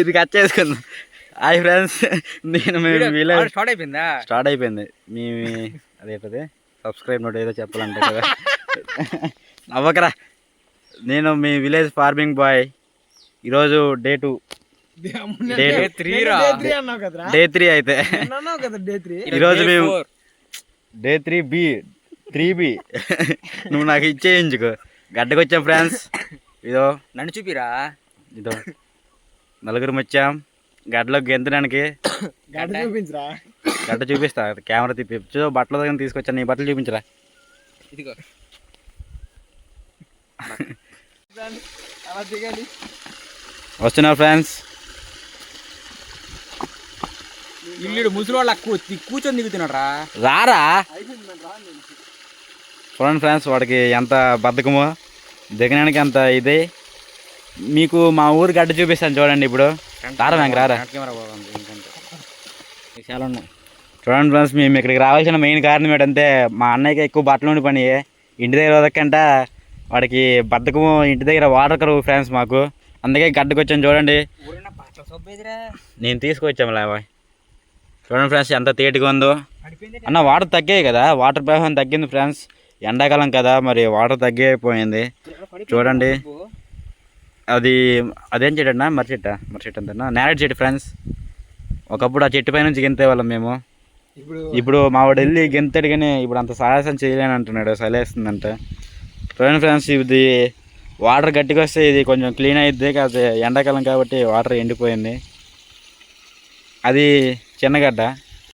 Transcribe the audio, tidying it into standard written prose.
ఇది కట్ చేసుకుందాం. Hi friends, నేను విలేజ్ స్టార్ట్ అయిపోయింది. మీ అదేంటది సబ్స్క్రైబ్ నోట్ ఏదో చెప్పాలంటే కదా. అవ్వకరా. నేను మీ విలేజ్ ఫార్మింగ్ బాయ్. ఈరోజు డే 2 డే 3 అయితే ఈరోజు మేము డే 3B నువ్వు నాకు ఇచ్చేయించుకో. గడ్డకు వచ్చాం ఫ్రెండ్స్. ఇదో నన్ను చూపిరా. ఇదో నలుగురు వచ్చాం గడ్డలోకి గెంతడానికి. గడ్డ చూపిస్తా, కెమెరా తిప్పి బట్టల దగ్గర తీసుకొచ్చాను. నీ బట్టలు చూపించరా. ఇదిగో వస్తున్నా ఫ్రెండ్స్. ఇల్లు ముసలి వాళ్ళ కూర్చొని దిగుతున్నాడు రా. రారా చూడండి ఫ్రెండ్స్, వాడికి ఎంత బద్ధకమో, దిగడానికి అంత ఇది. మీకు మా ఊరు గడ్డ చూపిస్తాను చూడండి. ఇప్పుడు రారా వెంక రారా. చాలా ఉన్నాయి చూడండి ఫ్రెండ్స్. మేము ఇక్కడికి రావాల్సిన మెయిన్ కారణం ఏంటంటే మా అన్నయ్యకి ఎక్కువ బట్టలు ఉండి పని. ఇంటి దగ్గర వదకంట వాడికి బద్ధకము, ఇంటి దగ్గర వాటర్ కరువు ఫ్రెండ్స్ మాకు. అందుకే గడ్డకు వచ్చాను చూడండి. నేను తీసుకొచ్చాము లేవా. చూడండి ఫ్రెండ్స్ ఎంత తేటిగా ఉందో. అన్న వాటర్ తగ్గాయి కదా, వాటర్ ప్రవాహం తగ్గింది ఫ్రెండ్స్. ఎండాకాలం కదా, మరి వాటర్ తగ్గిపోయింది చూడండి. అదేం చెట్టు అన్న? మర్రి చెట్టు అంతన్నా, నేరేడు చెట్టు ఫ్రెండ్స్. ఒకప్పుడు ఆ చెట్టు పై నుంచి గెంతే వాళ్ళం మేము. ఇప్పుడు మా వాడు వెళ్ళి గెంతాడు కానీ ఇప్పుడు అంత సాహసం చేయలేని అంటున్నాడు, చలేస్తుందంట. చూడండి ఫ్రెండ్స్, ఇది వాటర్ గట్టిగా వస్తే ఇది కొంచెం క్లీన్ అయిద్ది. కాకపోతే ఎండాకాలం కాబట్టి వాటర్ ఎండిపోయింది. అది చిన్నగడ్డ.